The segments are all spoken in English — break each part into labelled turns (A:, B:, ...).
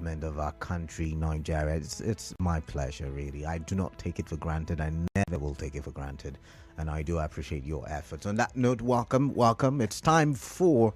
A: development of our country, Nigeria. It's my pleasure, really. I do not take it for granted. I never will take it for granted. And I do appreciate your efforts. On that note, welcome. It's time for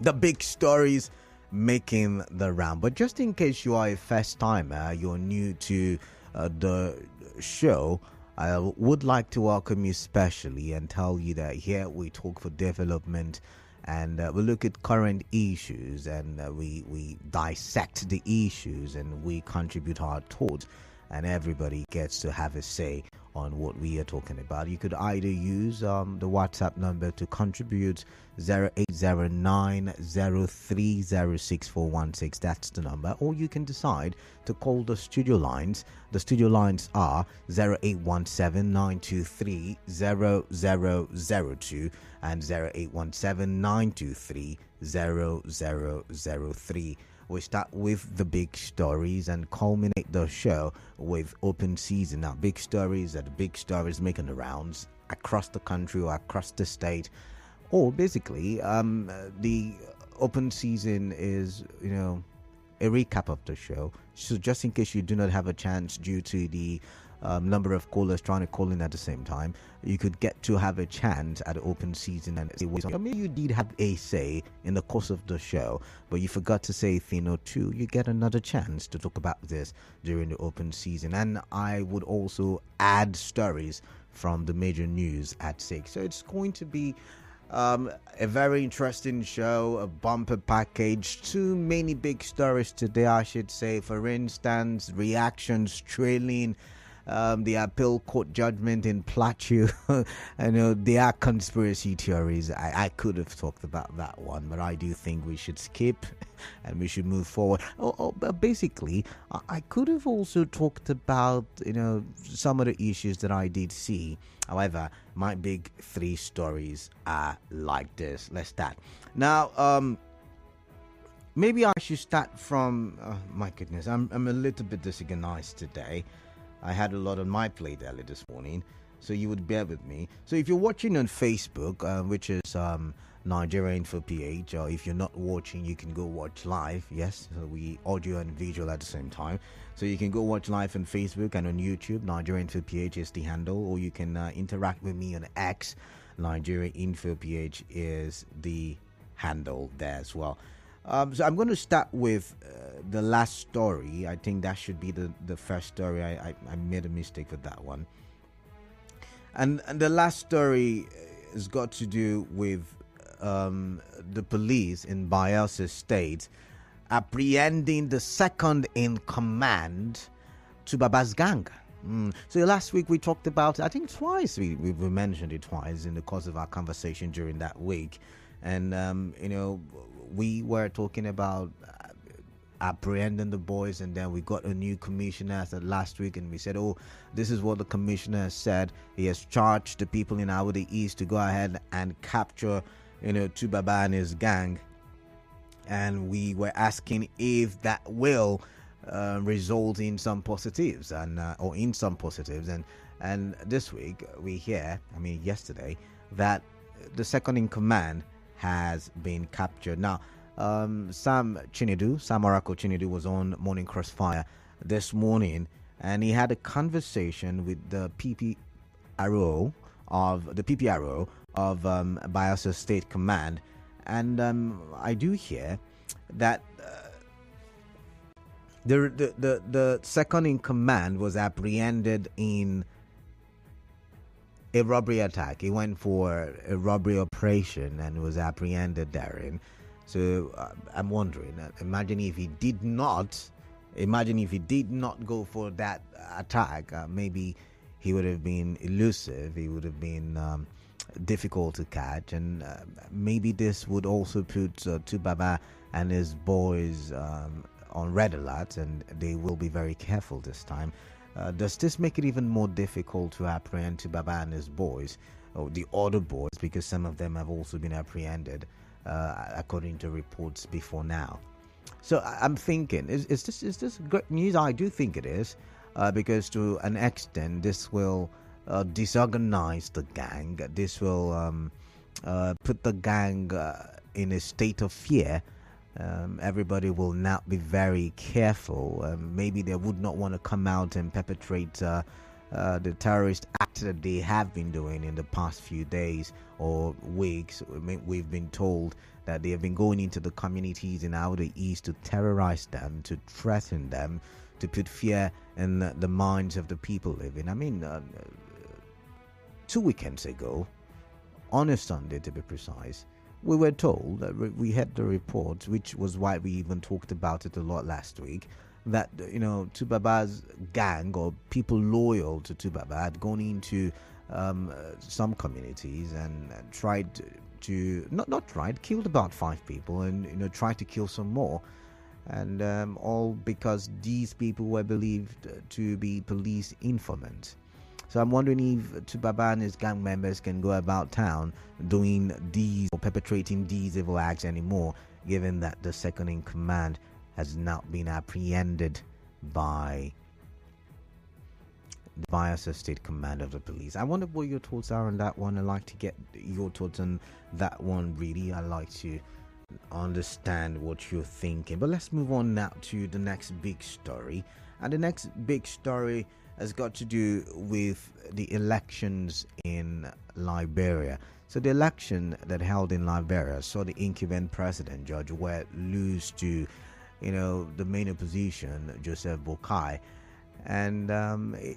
A: the big stories making the round. But just in case you are a first timer, you're new to the show, I would like to welcome you specially and tell you that here we talk for development, and we look at current issues, and we dissect the issues, and we contribute our thoughts, and everybody gets to have a say on what we are talking about. You could either use the WhatsApp number to contribute, 080903064116. That's the number. Or you can decide to call the studio lines. The studio lines are 0817-923-0002 and 0817-923-0003. We start with the big stories and culminate the show with open season. Now, big stories are the big stories making the rounds across the country or across the state. Or basically, the open season is, a recap of the show. So just in case you do not have a chance due to the number of callers trying to call in at the same time, you could get to have a chance at open season and say, maybe you did have a say in the course of the show, but you forgot to say a thing or two. You get another chance to talk about this during the open season. And I would also add stories from the major news at 6. So it's going to be a very interesting show, a bumper package, too many big stories today, I should say. For instance, reactions trailing the appeal court judgment in Plateau. I know there are conspiracy theories. I could have talked about that one, but I do think we should skip and we should move forward. But basically, I could have also talked about, some of the issues that I did see. However, my big 3 stories are like this. Let's start. Now, maybe I should start from, my goodness, I'm a little bit disorganized today. I had a lot on my plate early this morning, so you would bear with me. So if you're watching on Facebook, which is Nigeria Info PH, or if you're not watching, you can go watch live. Yes, so we audio and visual at the same time. So you can go watch live on Facebook and on YouTube. Nigeria Info PH is the handle, or you can interact with me on X. Nigeria Info PH is the handle there as well. So I'm going to start with the last story. I think that should be the first story. I made a mistake with that one. And the last story has got to do with the police in Bayelsa State apprehending the second in command to Baba's gang. So last week we talked about it, I think twice. We mentioned it twice in the course of our conversation during that week. And, we were talking about apprehending the boys, and then we got a new commissioner last week, and we said, this is what the commissioner said. He has charged the people in Awode East to go ahead and capture, Tubaba and his gang. And we were asking if that will result in some positives, or in some positives. And this week we hear, yesterday, that the second in command has been captured. Now, Sam Oracle Chinedu was on Morning Crossfire this morning, and he had a conversation with the PPRO of Bayelsa State Command, and I do hear that the second in command was apprehended in a robbery attack. He went for a robbery operation and was apprehended therein. So I'm wondering, imagine if he did not go for that attack, maybe he would have been elusive, he would have been difficult to catch, and maybe this would also put Tubaba and his boys on red alert, and they will be very careful this time. Does this make it even more difficult to apprehend Tubaba and his boys, or the other boys, because some of them have also been apprehended, according to reports before now? So I'm thinking, is this great news? I do think it is, because to an extent this will disorganize the gang. This will put the gang in a state of fear, Everybody will now be very careful. Maybe they would not want to come out and perpetrate the terrorist act that they have been doing in the past few days or weeks. I mean, we've been told that they have been going into the communities in outer east to terrorize them, to threaten them, to put fear in the minds of the people living. I mean, 2 weekends ago, on a Sunday to be precise, we were told that we had the reports, which was why we even talked about it a lot last week, that, you know, Tubaba's gang or people loyal to Tubaba had gone into some communities and tried to killed about 5 people and, you know, tried to kill some more. And all because these people were believed to be police informants. So I'm wondering if Tubaba and his gang members can go about town doing these or perpetrating these evil acts anymore, given that the second in command has now been apprehended by the Bayelsa State Command of the Police. I wonder what your thoughts are on that one. I'd like to get your thoughts on that one, really. I'd like to understand what you're thinking. But let's move on now to the next big story. And the next big story has got to do with the elections in Liberia. So the election that held in Liberia saw the incumbent president, George Weah, lose to, you know, the main opposition, Joseph Boakai. And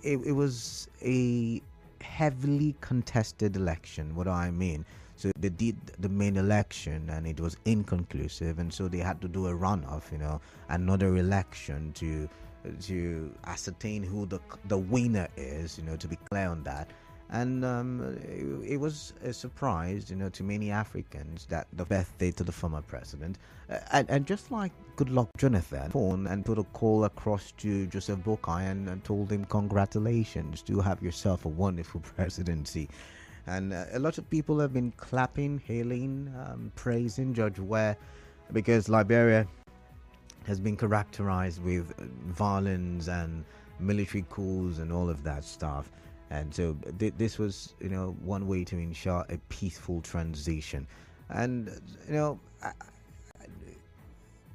A: it was a heavily contested election. What do I mean? So they did the main election and it was inconclusive, and so they had to do a runoff, you know, another election to ascertain who the winner is, you know, to be clear on that. And it was a surprise, you know, to many Africans that the birthday to the former president, and just like Goodluck Jonathan, phone and put a call across to Joseph Boakai and told him congratulations, to have yourself a wonderful presidency. And a lot of people have been clapping, hailing, praising George Weah, because Liberia has been characterized with violence and military coups and all of that stuff. And so this was, you know, one way to ensure a peaceful transition. And, you know,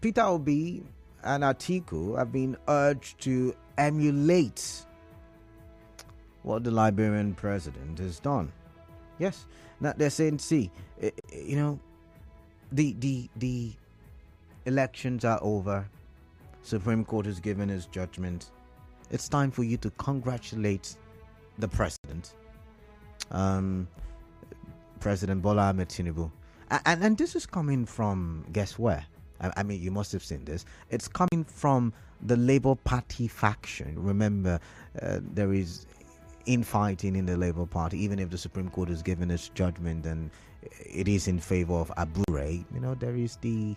A: Peter Obi and Atiku have been urged to emulate what the Liberian president has done. Yes, now they're saying, see, you know, the elections are over. Supreme Court has given its judgment. It's time for you to congratulate the president, President Bola Ahmed Tinubu. And this is coming from, guess where? I mean, you must have seen this. It's coming from the Labour Party faction. Remember, there is infighting in the Labour Party, even if the Supreme Court has given its judgment and it is in favor of Abure. You know, there is the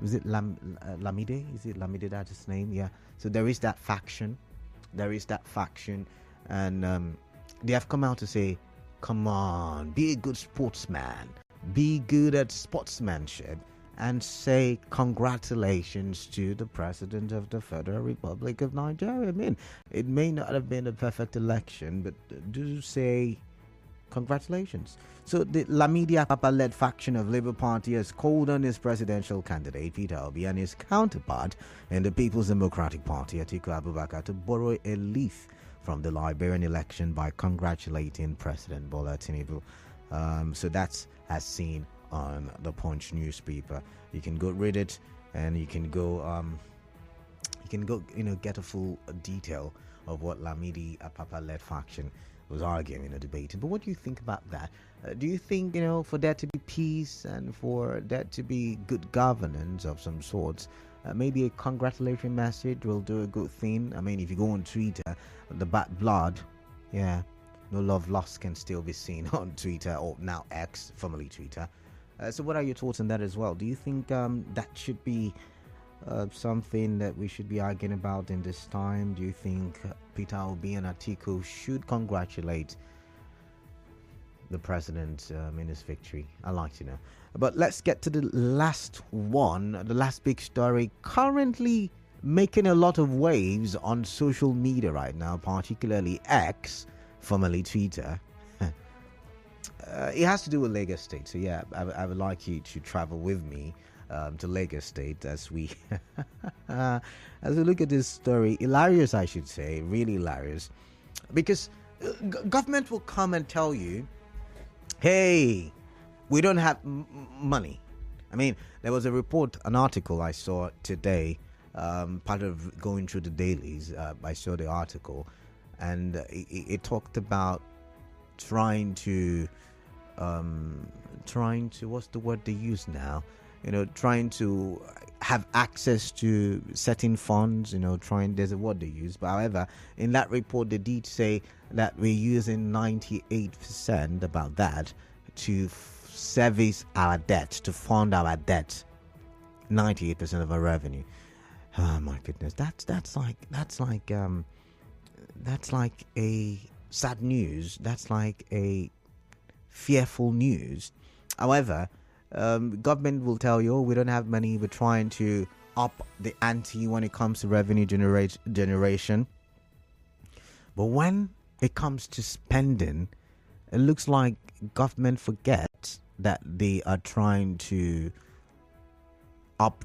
A: is it Lamide? Is it Lamide, that's his name? Yeah. So there is that faction. And they have come out to say, come on, be a good sportsman, be good at sportsmanship, and say congratulations to the president of the Federal Republic of Nigeria. I mean, it may not have been a perfect election, but do say congratulations. So the Lamidi Apapa-led faction of Labour Party has called on his presidential candidate, Peter Obi, and his counterpart in the People's Democratic Party, Atiku Abubakar, to borrow a leaf from the Liberian election by congratulating President Bola Tinubu. So that's as seen on the Punch newspaper. You can go read it, and you can go, get a full detail of what Lamidi Apapa-led faction was arguing or debating. But what do you think about that? Do you think, for there to be peace and for there to be good governance of some sorts, maybe a congratulatory message will do a good thing? I mean, if you go on Twitter, the bad blood, no love lost can still be seen on Twitter, or now X, formerly Twitter. So what are your thoughts on that as well? Do you think that should be something that we should be arguing about in this time? Do you think Peter Obi and Atiku should congratulate the president in his victory? I'd like to know. But let's get to the last one, the last big story currently making a lot of waves on social media right now, particularly X, formerly Twitter. It has to do with Lagos State. So I would like you to travel with me to Lagos State as we as we look at this story. Hilarious, I should say, really hilarious, because government will come and tell you, hey, we don't have money. I mean, there was a report, an article I saw today, part of going through the dailies. I saw the article, and it talked about trying to what's the word they use now? Trying to have access to certain funds. There's a word they use, but however, in that report they did say that we're using 98% about that to service our debt, to fund our debt. 98% of our revenue. Oh my goodness, that's like a sad news. That's like a fearful news. However, government will tell you, we don't have money, we're trying to up the ante when it comes to revenue generation. But when it comes to spending, it looks like government forgets that they are trying to up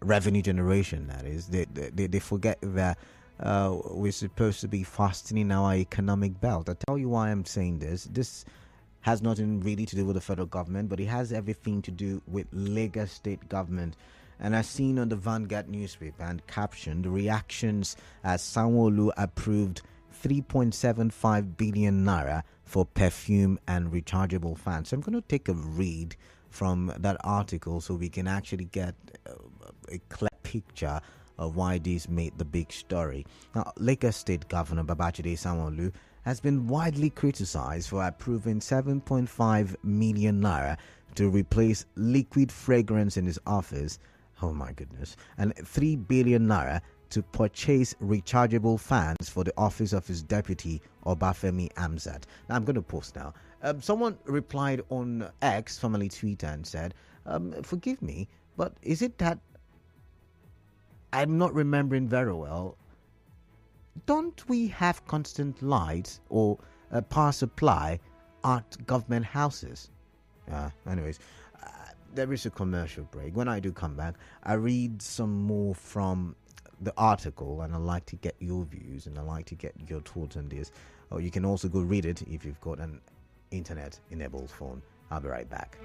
A: revenue generation, that is. They forget that we're supposed to be fastening our economic belt. I'll tell you why I'm saying this. This has nothing really to do with the federal government, but it has everything to do with Lagos State government. And as seen on the Vanguard newspaper and captioned, reactions as Sanwo-Olu approved 3.75 billion naira for perfume and rechargeable fans. So I'm going to take a read from that article so we can actually get a clear picture of why this made the big story. Now, Lagos State Governor Babajide Sanwo-Olu has been widely criticized for approving 7.5 million naira to replace liquid fragrance in his office. Oh my goodness. And 3 billion naira to purchase rechargeable fans for the office of his deputy, Obafemi Amzat. Now, I'm going to post now. Someone replied on X, formerly Twitter, and said, forgive me, but is it that I'm not remembering very well? Don't we have constant lights or power supply at government houses? Anyways, there is a commercial break. When I do come back, I read some more from the article, and I like to get your views and I like to get your thoughts on this. Or you can also go read it if you've got an internet enabled phone. I'll be right back.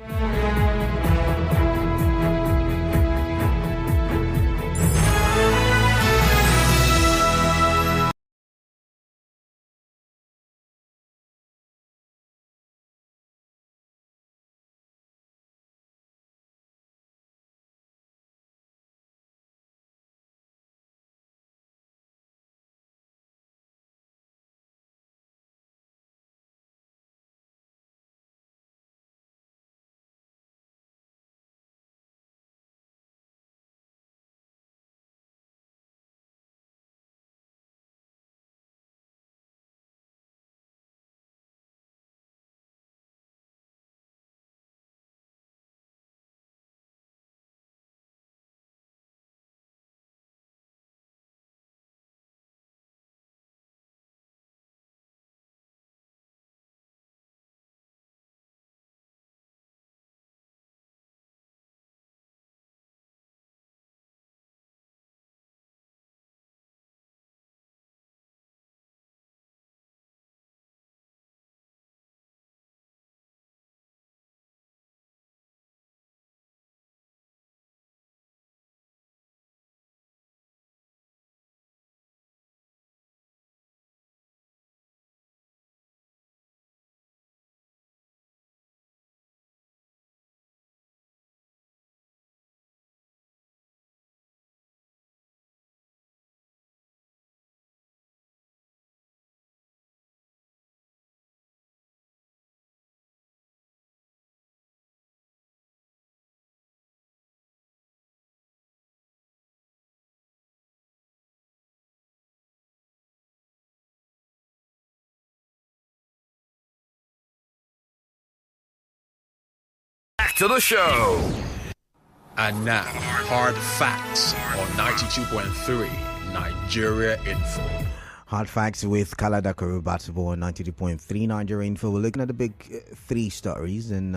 B: Back to the show. And now, hard facts on 92.3 Nigeria Info.
A: Hard facts with Kalada Kurubatubo on 92.3 Nigeria Info. We're looking at the big three stories, and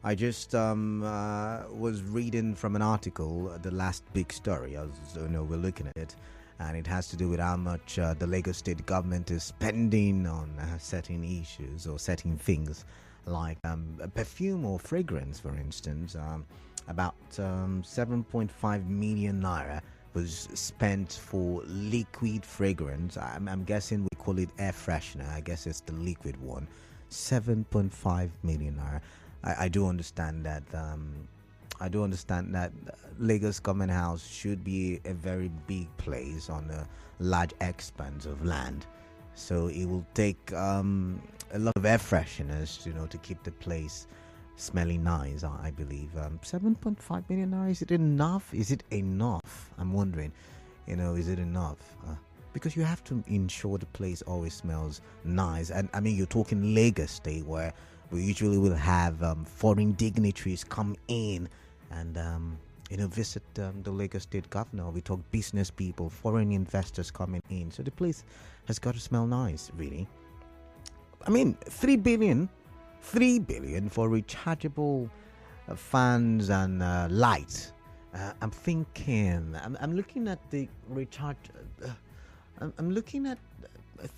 A: I just was reading from an article, the last big story. We're looking at it, and it has to do with how much the Lagos state government is spending on certain issues or certain things, like a perfume or fragrance, for instance. About 7.5 million naira was spent for liquid fragrance. I'm guessing we call it air freshener. I guess it's the liquid one. 7.5 million naira. I do understand that. I do understand that Lagos Government House should be a very big place on a large expanse of land, so it will take a lot of air fresheners, to keep the place smelling nice. I believe 7.5 million naira. Is it enough? Is it enough? I'm wondering. Is it enough? Because you have to ensure the place always smells nice. And I mean, you're talking Lagos State, where we usually will have foreign dignitaries come in and visit the Lagos State governor. We talk business people, foreign investors coming in. So the place has got to smell nice, really. I mean, 3 billion for rechargeable fans and lights. I'm thinking, I'm looking at the recharge. I'm looking at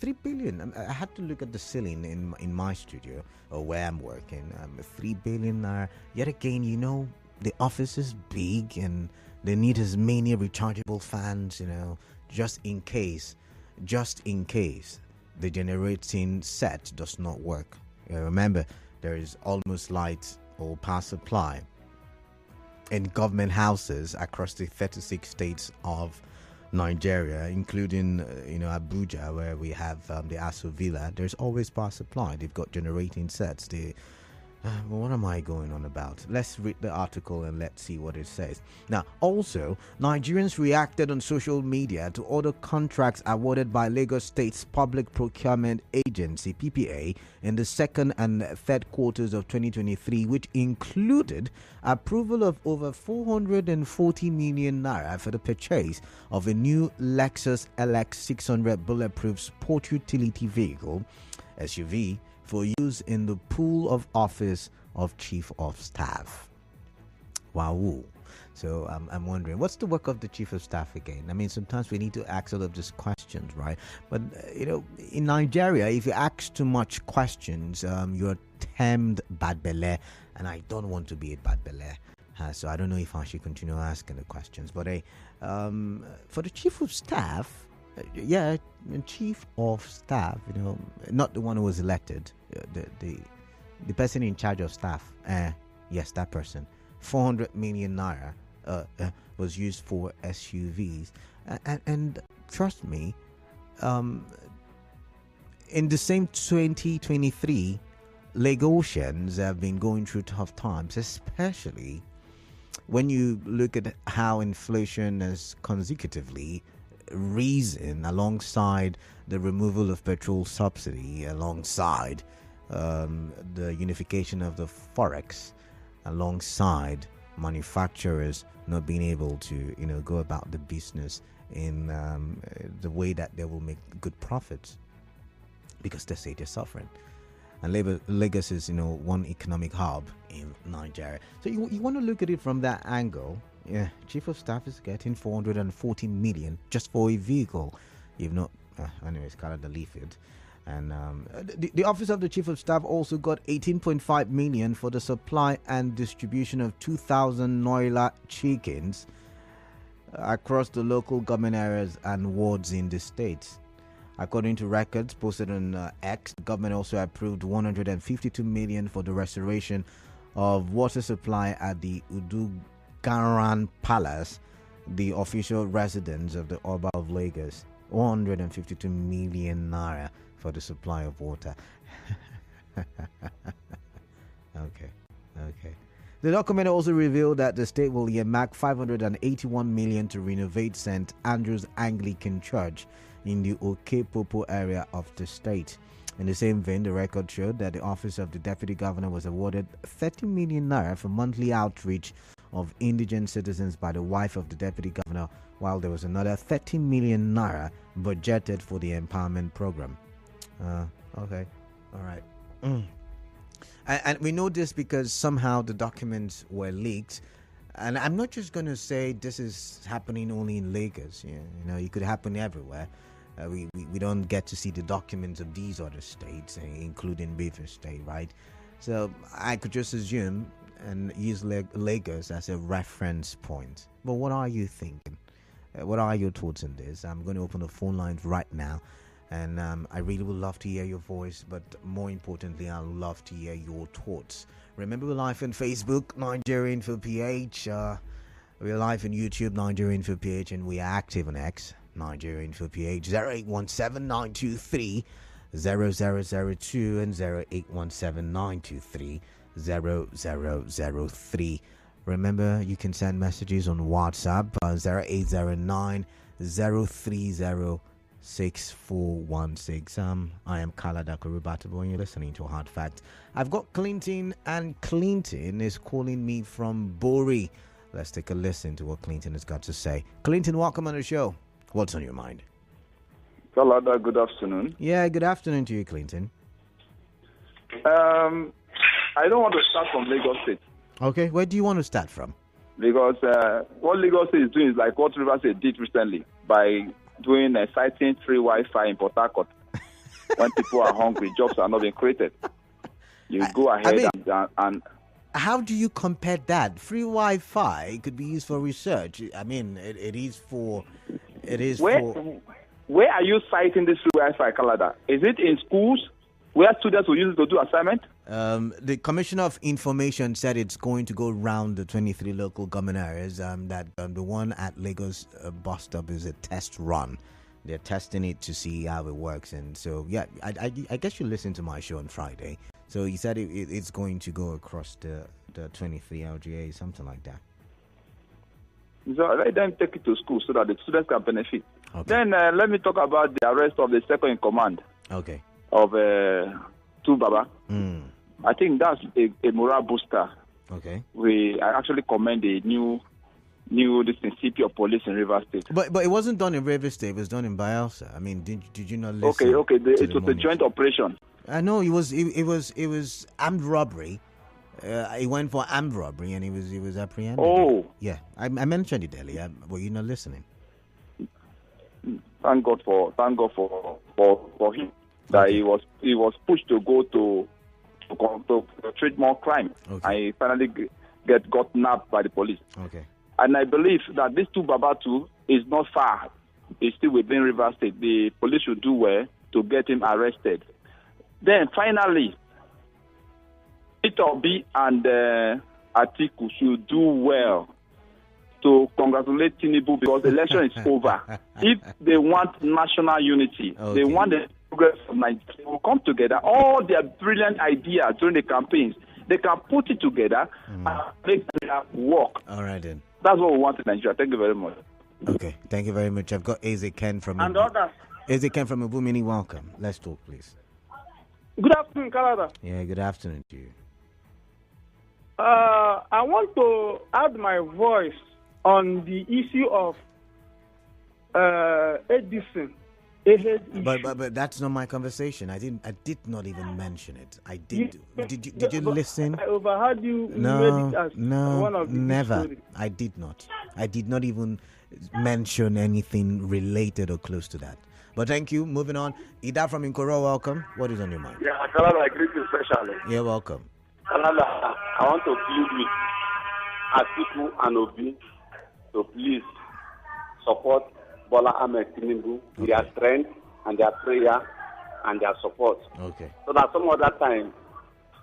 A: 3 billion. I had to look at the ceiling in my studio or where I'm working. 3 billion. Yet again, the office is big and they need as many rechargeable fans, just in case the generating set does not work. Remember, there is almost light or power supply in government houses across the 36 states of Nigeria, including Abuja, where we have the Aso Villa. There's always power supply. They've got generating sets. What am I going on about? Let's read the article and let's see what it says. Now, also, Nigerians reacted on social media to other contracts awarded by Lagos State's Public Procurement Agency, PPA, in the second and third quarters of 2023, which included approval of over 440 million naira for the purchase of a new Lexus LX 600 bulletproof sport utility vehicle, SUV, for use in the pool of office of Chief of Staff. Wow. So I'm wondering, what's the work of the Chief of Staff again? I mean, sometimes we need to ask all of these questions, right? But, in Nigeria, if you ask too much questions, you're termed bad belle, and I don't want to be a bad belle. So I don't know if I should continue asking the questions. But for the Chief of Staff, Chief of Staff, not the one who was elected, the person in charge of staff. Yes, that person. 400 million naira was used for SUVs, and trust me, in the same 2023, Lagosians have been going through tough times, especially when you look at how inflation has consecutively risen alongside the removal of petrol subsidy, alongside the unification of the forex, alongside manufacturers not being able to go about the business in the way that they will make good profits, because they say they're suffering. And Lagos is one economic hub in Nigeria, so you want to look at it from that angle. Yeah, Chief of Staff is getting 440 million just for a vehicle. You've not, anyways, kind of leave it. And the office of the Chief of Staff also got 18.5 million for the supply and distribution of 2,000 Noila chickens across the local government areas and wards in the state. According to records posted on X, the government also approved 152 million for the restoration of water supply at the Garan Palace, the official residence of the Oba of Lagos. 152 million naira for the supply of water. Okay. The document also revealed that the state will earmark 581 million to renovate St. Andrew's Anglican Church in the Okepopo area of the state. In the same vein, the record showed that the office of the deputy governor was awarded 30 million naira for monthly outreach of indigent citizens by the wife of the deputy governor, while there was another 30 million naira budgeted for the empowerment program. Okay, all right. And we know this because somehow the documents were leaked. And I'm not just going to say this is happening only in Lagos. It could happen everywhere. We don't get to see the documents of these other states, including Rivers State, right? So I could just assume and use Lagos as a reference point. But what are you thinking? What are your thoughts on this? I'm going to open the phone lines right now. And I really would love to hear your voice, but more importantly, I'd love to hear your thoughts. Remember, we're live on Facebook, Nigerian for PH. We're live on YouTube, Nigerian for PH, and we are active on X, Nigerian for PH. 0817-923-0002 and 0817-923-0003. Remember, you can send messages on WhatsApp, 0809-030 6416. I am Kalada Kurubatabo and you're listening to Hard Facts. I've got Clinton, and Clinton is calling me from Bori. Let's take a listen to what Clinton has got to say. Clinton, welcome on the show. What's on your mind?
C: Kalada, good afternoon.
A: Yeah, good afternoon to you, Clinton.
C: I don't want to start from Lagos State.
A: Okay, where do you want to start from?
C: Because what Lagos State is doing is like what Rivers State did recently by doing citing free Wi-Fi in Port Harcourt. When people are hungry, jobs are not being created. You go ahead and
A: how do you compare that? Free Wi-Fi could be used for research. I mean, it is for.
C: Where are you citing this free Wi-Fi, Kalada? Is it in schools where students will use it to do assignment?
A: The Commissioner of Information said it's going to go around the 23 local government areas. That the one at Lagos bus stop is a test run. They're testing it to see how it works. And so, yeah, I guess you listened to my show on Friday. So he said it's going to go across the 23 LGA, something like that.
C: So let them take it to school so that the students can benefit.
A: Okay.
C: Then let me talk about the arrest of the second in command.
A: Okay.
C: Of Baba. I think that's a morale booster.
A: Okay.
C: I actually commend the new CP of police in Rivers State.
A: But it wasn't done in Rivers State. It was done in Bielsa. I mean, did you not listen?
C: Okay. It was a joint operation.
A: I know it was armed robbery. He went for armed robbery and he was apprehended.
C: Oh.
A: Yeah, I mentioned it earlier. Were you not listening?
C: Thank God for him. That he was pushed to go to treat more crime.
A: Okay.
C: And he finally got nabbed by the police.
A: Okay.
C: And I believe that this Baba too is not far. He's still within Rivers State. The police should do well to get him arrested. Then finally, Itobi and Atiku should do well to congratulate Tinubu because the election is over. If they want national unity, they want the progress of Nigeria, they will come together. All their brilliant ideas during the campaigns, they can put it together and make Nigeria work.
A: All right, then.
C: That's what we want in Nigeria. Thank you very much.
A: Okay, thank you very much. I've got Eze Ken from
D: and others.
A: Eze Ken from Ubumini. Welcome. Let's talk, please.
D: Good afternoon, Canada.
A: Yeah, good afternoon to you.
D: I want to add my voice on the issue of Edison.
A: But that's not my conversation. I did not even mention it. I did. Did you listen?
D: I overheard you.
A: No,
D: made it as
A: no,
D: one of the
A: never.
D: stories.
A: I did not. I did not even mention anything related or close to that. But thank you. Moving on. Ida from Inkoro, welcome. What is on your mind?
E: Yeah, Canada, I greet you especially.
A: Yeah, welcome.
E: Canada, I want to plead with Atiku and Obi to please support Bola Ahmed Tinubu with their strength and their prayer and their support.
A: Okay.
E: So that some other time,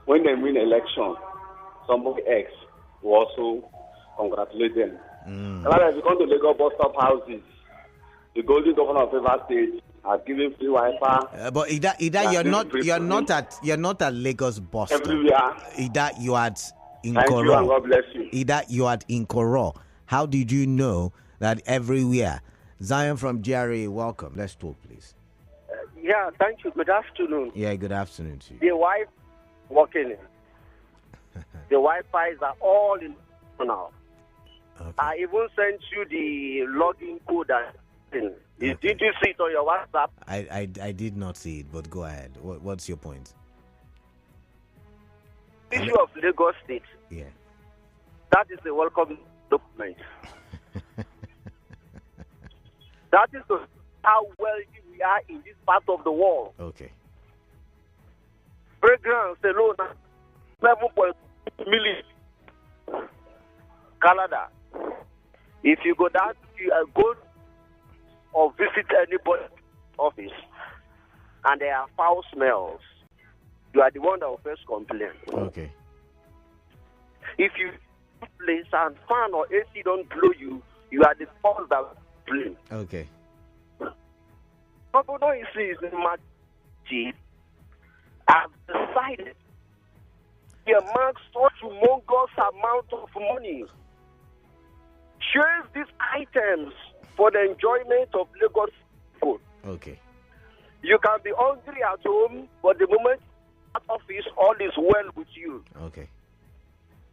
E: when they win election, somebody else will also congratulate them. Canada, if you come to Lagos bus stop houses, the golden governor of Rivers State has given free Wi-Fi.
A: But Ida, you're not at Lagos bus stop.
E: Everywhere.
A: Ida, you are at Inkoro.
E: Thank you and God bless you.
A: Ida, you are at Inkoro. How did you know that everywhere? Zion from GRA, welcome. Let's talk, please.
F: Yeah, thank you. Good afternoon.
A: Yeah, good afternoon to you.
F: The Wi-Fi working. The Wi-Fi's are all in now.
A: Okay.
F: I even sent you the login code. Did you see it on your WhatsApp?
A: I did not see it, but go ahead. What's your point?
F: issue of Lagos State.
A: Yeah.
F: That is a welcome document. That is how wealthy we are in this part of the world.
A: Okay.
F: Fragrance alone, 7.2 million. Canada. If you go down, you go or visit anybody's office, and there are foul smells, you are the one that will first complain.
A: Okay.
F: If you place and fan or AC don't blow you, you are the first that will complain.
A: Okay.
F: But no, you see, is magic. I've decided to among such humongous amount of money. Chase these items for the enjoyment of Lagos people.
A: Okay.
F: You can be hungry at home, but the moment at office, all is well with you.
A: Okay.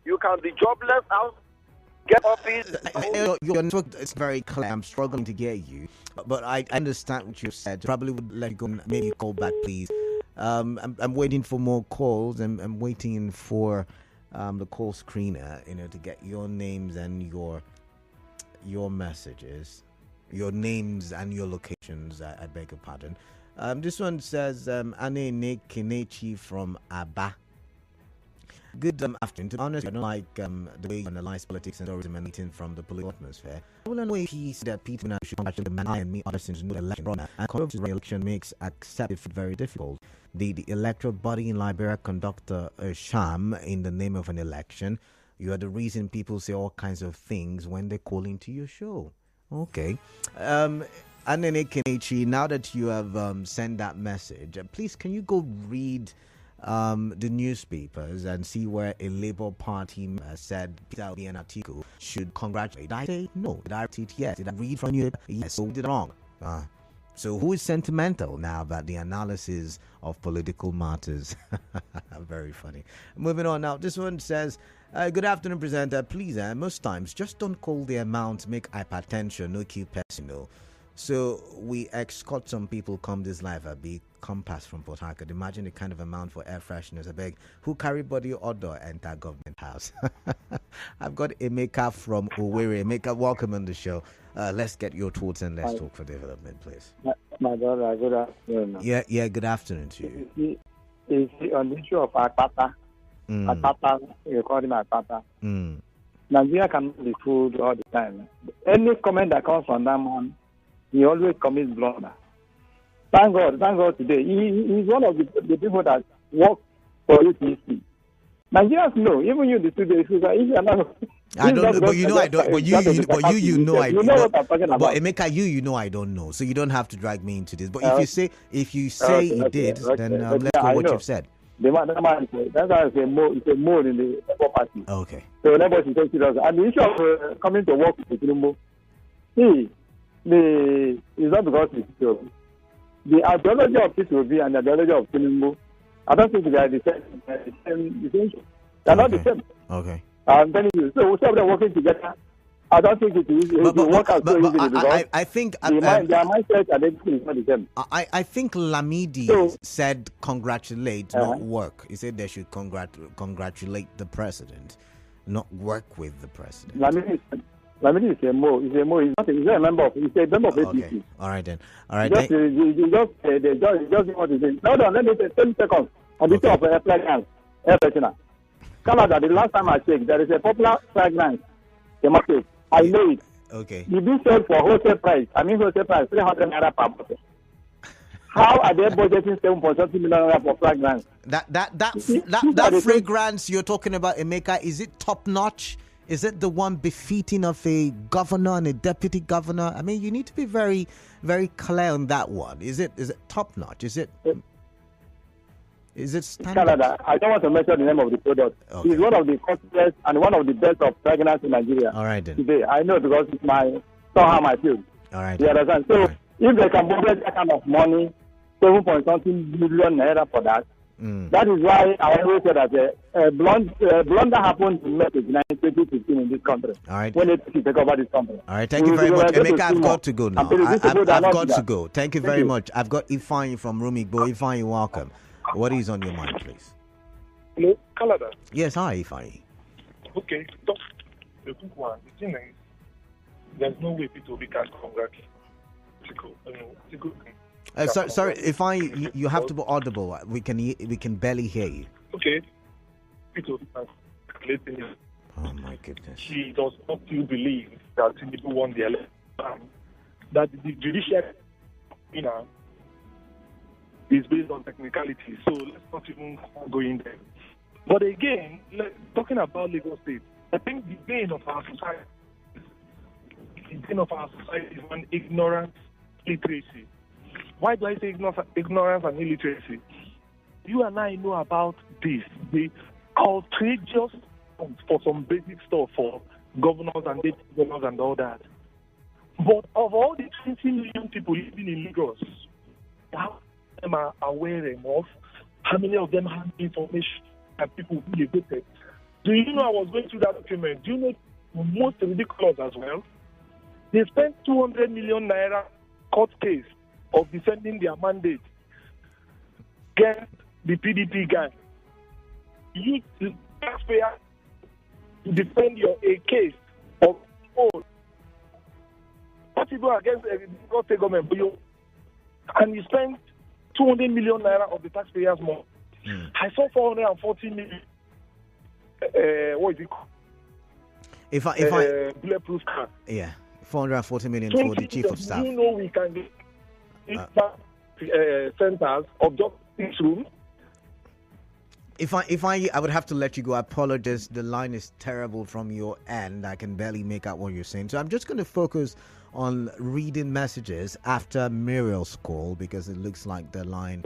F: You can be jobless out, get office.
A: Your network is very clear. I'm struggling to get you, but I understand what you said. Probably would let you go. Maybe call back, please. I'm waiting for more calls. I'm waiting for the call screener, to get your names and your messages, your names and your locations. I beg your pardon. This one says Ane Kenechi from Aba. Good afternoon. To be honest, I don't like the way you analyze politics and tourism emanating from the political atmosphere. I will know if he said that Peter should congratulate the man and me other since no election runner, and corruption election makes accepting very difficult. The electoral body in Liberia conduct a sham in the name of an election. You are the reason people say all kinds of things when they call into your show. Okay. Anene Kenechi, now that you have sent that message, please can you go read the newspapers and see where a Labour Party said Peter Obi and Atiku should congratulate. Did I say no? Did I read it? Yes. Did I read from you? Yes. So we did it wrong. So who is sentimental now about the analysis of political matters? Very funny. Moving on now. This one says, good afternoon, presenter. Please, most times, just don't call the amount, make hypertension, no keep personal. So we escort some people come this live at Big Compass from Port Harcourt. Imagine the kind of amount for air fresheners. I beg, who carry body odor enter government house? I've got Emeka from Owerri. Emeka, welcome on the show. Let's get your thoughts and let's talk for development, please.
D: My brother, good afternoon.
A: Yeah, good afternoon to you.
D: Is on the issue of Akpata. Akpata, you call him Akpata. Nigeria cannot be fooled all the time. Any comment that comes from that man, he always commits blunder. Thank God today. He's one of the people that work for UTC. Nigerians know, even you the studio, if you are not.
A: I don't know, but you know I don't. But you know I.
D: You know what I'm talking about.
A: But Emeka, you know I don't know, so you don't have to drag me into this. But if you say he did, then let's go what you've said.
D: The man, that's why it's a mole in the Labour Party.
A: Okay.
D: So Labour is so serious. And the issue of coming to work with Tinubu, it's not because it's true. The ideology of Tinubu and the ideology of Tinubu, I don't think they are the same. They're not the same.
A: Okay.
D: I'm telling you. So we are working together. I don't think it is.
A: I think
D: their mindset and everything is not the same.
A: I think Lamidi said congratulate, not work. He said they should congratulate the president, not work with the president.
D: Lamidi is a mo. He's not a member of. He's a member of APC.
A: Okay. All right then. All right.
D: Just what he said. Hold on. Let me say 10 seconds on the issue of air fragrance, air freshener. Canada, the last time I checked, there is a popular fragrance in the market. I know it.
A: Okay.
D: You do sell for wholesale price. 300 naira per bottle. How are they budgeting 7.something million naira for fragrance?
A: That fragrance you're talking about, Emeka, is it top notch? Is it the one befitting of a governor and a deputy governor? I mean, you need to be very, very clear on that one. Is it top notch? Is it standard?
D: Canada. I don't want to mention the name of the product. Okay. It's one of the costliest and one of the best of fragrance in Nigeria.
A: All right then.
D: Today, I know because it's somehow my field.
A: All right.
D: You understand? So if they can budget that kind of money, 7.something billion naira for that. That is why I always say that a blunder happened in 2015 in this country.
A: All right.
D: When it took over this country.
A: All right. Thank you very much. Emeka, I've got to go now. I've got to go. Thank you very much. I've got Ifeanyi from Rumigbo. Ifeanyi, welcome. What is on your mind, please?
G: Hello, Canada.
A: Yes, hi, Ifeanyi.
G: Okay, just a quick one. The thing is, there's no way people can congratulate.
A: Sorry, Ifeanyi, you have to be audible. We can barely hear you.
G: Okay, people can congratulate.
A: Oh my goodness.
G: She does not still believe that Tinubu won the election. That the judiciary, is based on technicality. So let's not even go in there. But again, talking about Lagos State, I think the gain of our society is one ignorance, illiteracy. Why do I say ignorance and illiteracy? You and I know about this, the outrageous for some basic stuff for governors and deputy governors and all that. But of all the 20 million people living in Lagos, how many of them are aware enough? How many of them have information that people who voted? Do you know I was going through that document? Do you know most ridiculous as well? They spent 200 million naira court case of defending their mandate against the PDP guy. You, the taxpayer, to defend a case of own. What you do against the state government, and you spend 200 million naira of the taxpayers' money. I saw 440 million. What is it called?
A: If I
G: bulletproof car.
A: Yeah, 440 million for the chief of staff.
G: You know we can get centers of just 6 rooms.
A: If I would have to let you go. I apologize. The line is terrible from your end. I can barely make out what you're saying. So I'm just going to focus on reading messages after Muriel's call, because it looks like the line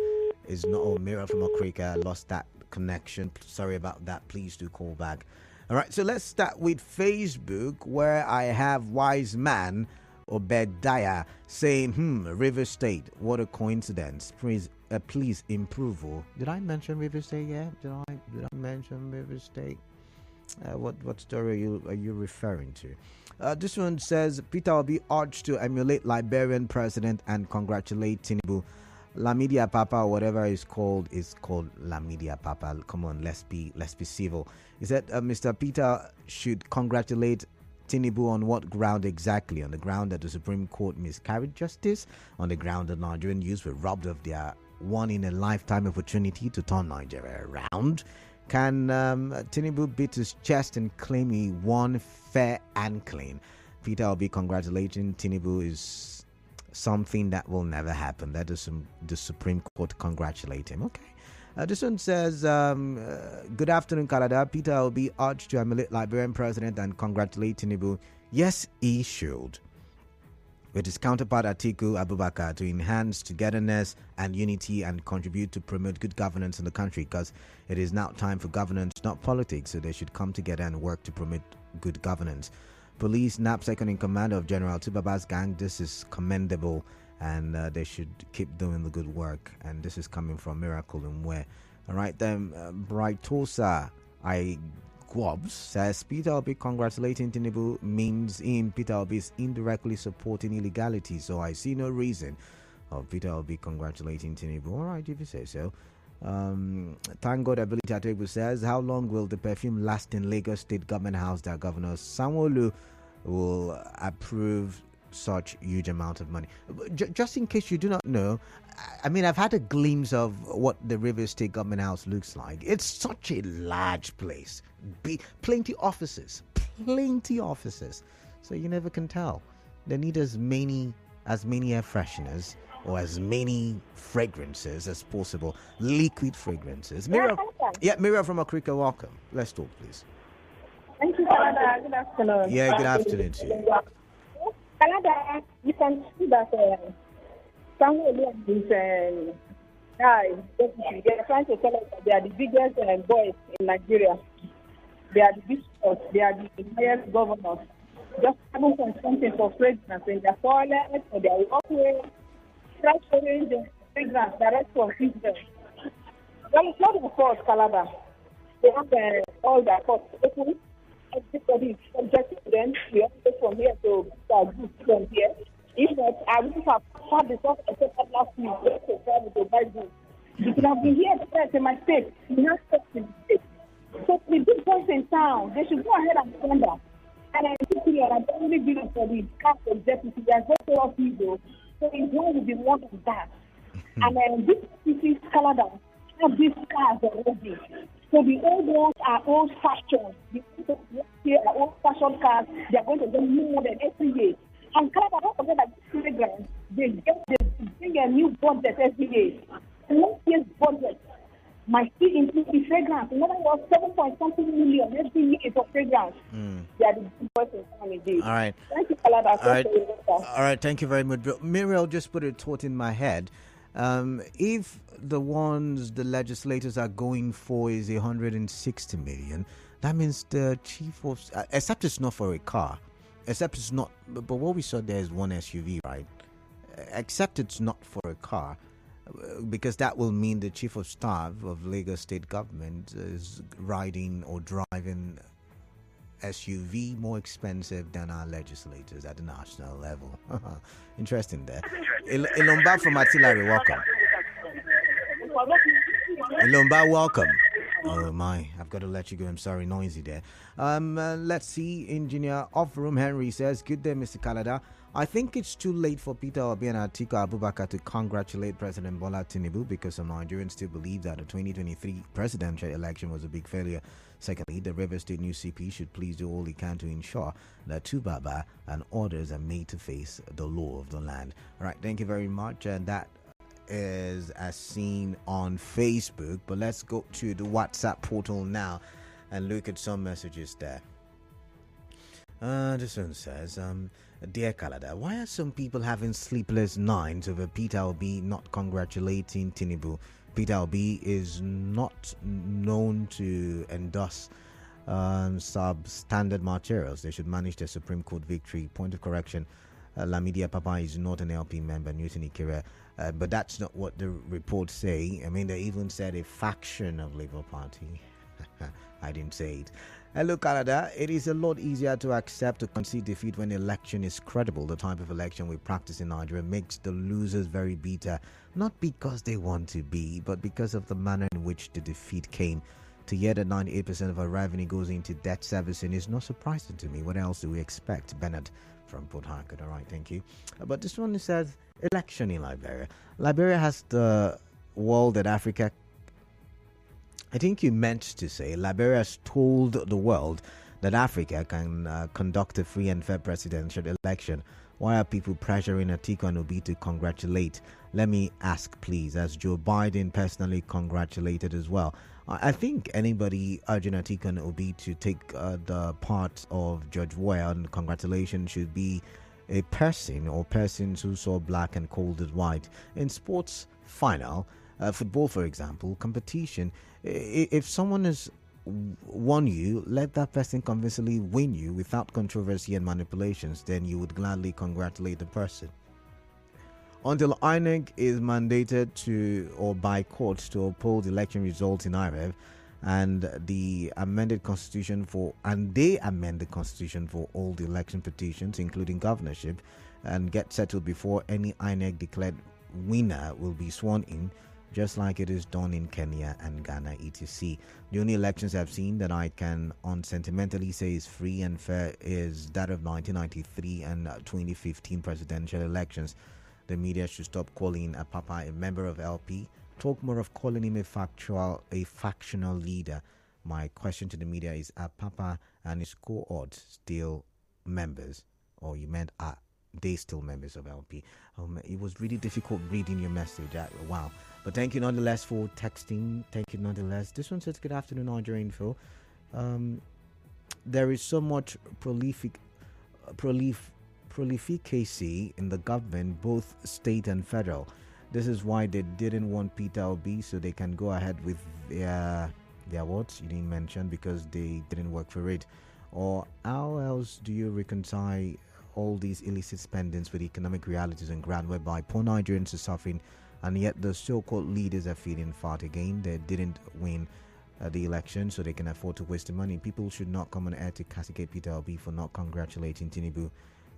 A: is not. Oh, Muriel from Okrika lost that connection. Sorry about that. Please do call back. All right. So let's start with Facebook, where I have Wise Man Obediah saying, River State, what a coincidence. Please improve. Did I mention River State? Yeah, did I mention River State? What story are you referring to? This one says Peter will be urged to emulate Liberian president and congratulate Tinubu. Lamidia Papa, or whatever is called Lamidia Papa. Come on, let's be civil. He said Mr. Peter should congratulate Tinubu on what ground exactly? On the ground that the Supreme Court miscarried justice? On the ground that Nigerian youths were robbed of their one-in-a-lifetime opportunity to turn Nigeria around? Can Tinubu beat his chest and claim he won fair and clean? Peter will be congratulating Tinubu is something that will never happen. That is the Supreme Court congratulate him. Okay. This one says, good afternoon, Canada. Peter will be urged to emulate Liberian president and congratulate Tinubu. Yes, he should. With his counterpart Atiku Abubakar to enhance togetherness and unity and contribute to promote good governance in the country, because it is now time for governance, not politics, so they should come together and work to promote good governance. Police NAP second in command of General Tubaba's gang, this is commendable, and they should keep doing the good work, and this is coming from Miracle and Where. All right, then, Brightosa Gwobs says Peter Obi congratulating Tinubu means Peter Obi is indirectly supporting illegality, so I see no reason of Peter Obi congratulating Tinubu. All right, if you say so. Thank God Ability Ategu says, how long will the perfume last in Lagos State Government House that Governor Sanwo-Olu will approve such huge amount of money? Just in case you do not know, I mean, I've had a glimpse of what the River State Government House looks like. It's such a large place. Plenty offices. So you never can tell. They need as many air fresheners or as many fragrances as possible. Liquid fragrances. Miriam from Okrika, welcome. Let's talk, please.
H: Thank you, Canada. Good afternoon.
A: Yeah, good afternoon to you.
H: Canada, you can see that Sanwo-Olu is they are trying to tell us that they are the biggest boys in Nigeria. They are the bishops, they are the highest governors. Just having something for fragrance in their toilets or their walkway, transferring the fragrance direct from Israel. Well, it's not the fault, Calabar. They have all their courts open. Everybody is subject to them. We have to go from here to good from here. If not, I wouldn't have had this off except last week. To travel to buy goods. You could have been here in my state. You have steps in the state. So the big boys in town, they should go ahead and stand up. And I think we are only bidding for the cast of deputy. There's just a lot of people. So it's one will be one of that. And this city's calendar have these cars already. So the old ones are old fashioned. The old here are old fashioned cars. They are going to get more than every year. And Canada, don't forget that this fragrance, they bring a new budget every year. And next year's budget might still include the fragrance. In other words, 7.something million every year for fragrance. They are the big boys in town indeed.
A: All right.
H: Thank you, Canada.
A: All right. Thank you very much. Muriel just put a thought in my head. If the ones the legislators are going for is 160 million, that means the chief of, except it's not for a car, except it's not, but what we saw there is one SUV, right? Except it's not for a car, because that will mean the chief of staff of Lagos state government is riding or driving SUV more expensive than our legislators at the national level. Interesting there. Ilomba from Artillery, welcome. Ilomba, welcome. Oh my, I've got to let you go. I'm sorry, noisy there. Let's see. Engineer Off Room Henry says, good day, Mr. Kalada. I think it's too late for Peter Obi and Atiku Abubakar to congratulate President Bola Tinubu because some Nigerians still believe that the 2023 presidential election was a big failure. Secondly, the River State new CP should please do all he can to ensure that Tubaba and others are made to face the law of the land. All right, thank you very much. And that is as seen on Facebook. But let's go to the WhatsApp portal now and look at some messages there. This one says, Dear Kalada, why are some people having sleepless nights over Peter Obi not congratulating Tinubu? Peter Obi is not known to endorse substandard materials. They should manage the Supreme Court victory. Point of correction, Lamidia Papa is not an LP member, Newton Ikere. But that's not what the reports say. I mean, they even said a faction of Labour Party. I didn't say it. Hello, Canada. It is a lot easier to accept to concede defeat when the election is credible. The type of election we practice in Nigeria makes the losers very bitter, not because they want to be, but because of the manner in which the defeat came. To hear that 98% of our revenue goes into debt servicing is not surprising to me. What else do we expect? Bernard from Port Harcourt. All right, thank you. But this one says election in Liberia. Liberia has the world that Africa, I think you meant to say, Liberia has told the world that Africa can conduct a free and fair presidential election. Why are people pressuring Atiku and Obi to congratulate? Let me ask, please, as Joe Biden personally congratulated as well. I think anybody urging Atiku and Obi to take the part of George Weah and congratulations should be a person or persons who saw black and called it white. In sports final, football, for example, competition, if someone has won you, let that person convincingly win you without controversy and manipulations, then you would gladly congratulate the person. Until INEC is mandated to or by courts to uphold election results in IREV and they amend the constitution for all the election petitions, including governorship, and get settled before any INEC declared winner will be sworn in, just like it is done in Kenya and Ghana, etc. The only elections I've seen that I can unsentimentally say is free and fair is that of 1993 and 2015 presidential elections. The media should stop calling a Papa a member of LP. Talk more of calling him a factional leader. My question to the media is, are Papa and his cohorts still members? Or you meant, are they still members of LP? It was really difficult reading your message. Wow. But thank you nonetheless for texting. Thank you nonetheless. This one says, good afternoon, Nigeria Info. There is so much prolificacy in the government, both state and federal. This is why they didn't want Peter Obi, so they can go ahead with their what you didn't mention, because they didn't work for it. Or how else do you reconcile all these illicit spendings with economic realities and ground whereby poor Nigerians are suffering, and yet the so-called leaders are feeling fat again? They didn't win the election, so they can afford to waste the money. People should not come on air to castigate Peter Obi for not congratulating Tinubu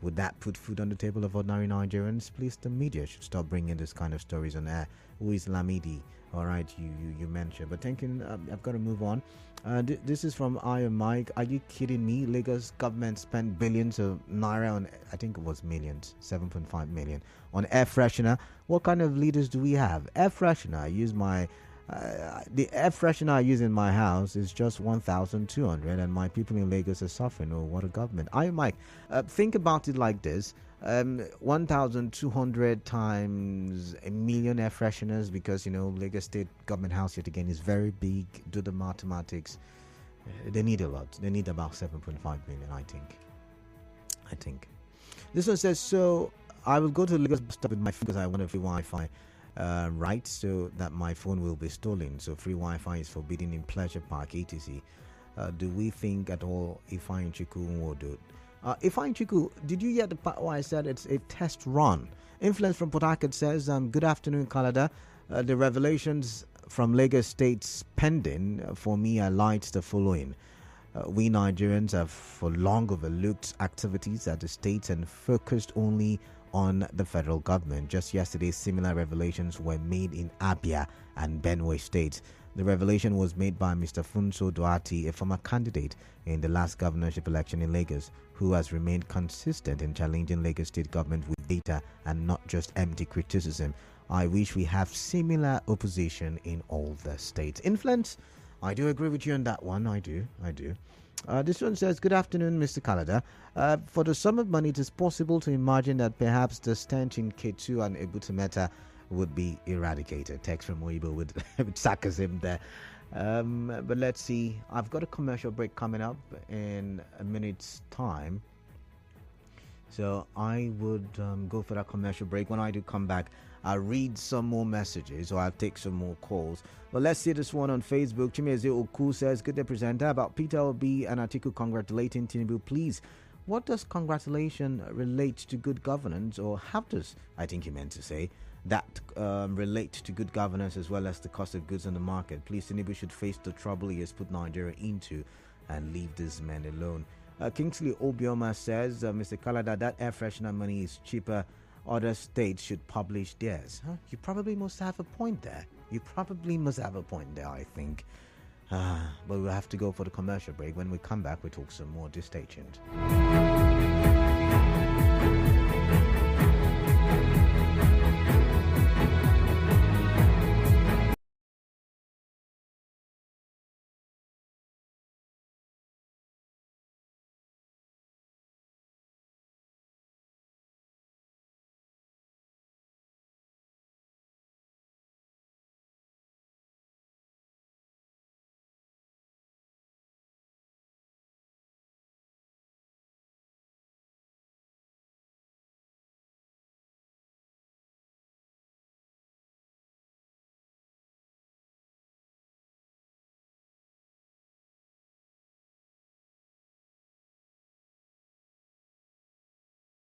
A: Would that put food on the table of ordinary Nigerians? Please, the media should stop bringing this kind of stories on air. Who is Lamidi? All right, you mentioned. But thinking, I've got to move on. This is from Iron Mike. Are you kidding me? Lagos government spent billions of naira on, I think it was millions, 7.5 million, on air freshener. What kind of leaders do we have? Air freshener, I use my... the air freshener I use in my house is just 1,200, and my people in Lagos are suffering. Oh, what a government! Mike, think about it like this: 1,200 times a million air fresheners, because Lagos State Government House yet again is very big. Do the mathematics. They need a lot. They need about 7.5 million, I think. This one says, so I will go to Lagos with my phone because I want a free Wi-Fi. Right, so that my phone will be stolen. So free Wi-Fi is forbidden in Pleasure Park, etc. Do we think at all Ifeanyi Chukwu will do it? Ifeanyi Chukwu, did you hear the part where I said it's a test run? Influence from Port Harcourt says, good afternoon, Canada. The revelations from Lagos State's pending, for me, highlights the following. We Nigerians have for long overlooked activities at the states and focused only on the federal government. Just yesterday, similar revelations were made in Abia and Benue states. The revelation was made by Mr. Funso Duarte, a former candidate in the last governorship election in Lagos, who has remained consistent in challenging Lagos state government with data and not just empty criticism. I wish we have similar opposition in all the states. Influence, I do agree with you on that one. I do. This one says, good afternoon, Mr. Kalada. For the sum of money, it is possible to imagine that perhaps the stench in K2 and Ebutimeta would be eradicated. Text from Weibo with sarcasm there. But let's see. I've got a commercial break coming up in a minute's time. So I would go for that commercial break. When I do come back, I'll read some more messages or I'll take some more calls. But let's see this one on Facebook. Chimeze Oku says, good day, presenter. About Peter Obi and Atiku congratulating Tinubu. Please, what does congratulation relate to good governance, or how does, I think he meant to say, that relate to good governance as well as the cost of goods on the market? Please, Tinubu should face the trouble he has put Nigeria into and leave this man alone. Kingsley Obioma says, Mr. Kalada, that air freshener money is cheaper. Other states should publish theirs. You probably must have a point there. I think. But we'll have to go for the commercial break. When we come back, we talk some more. Just stay tuned.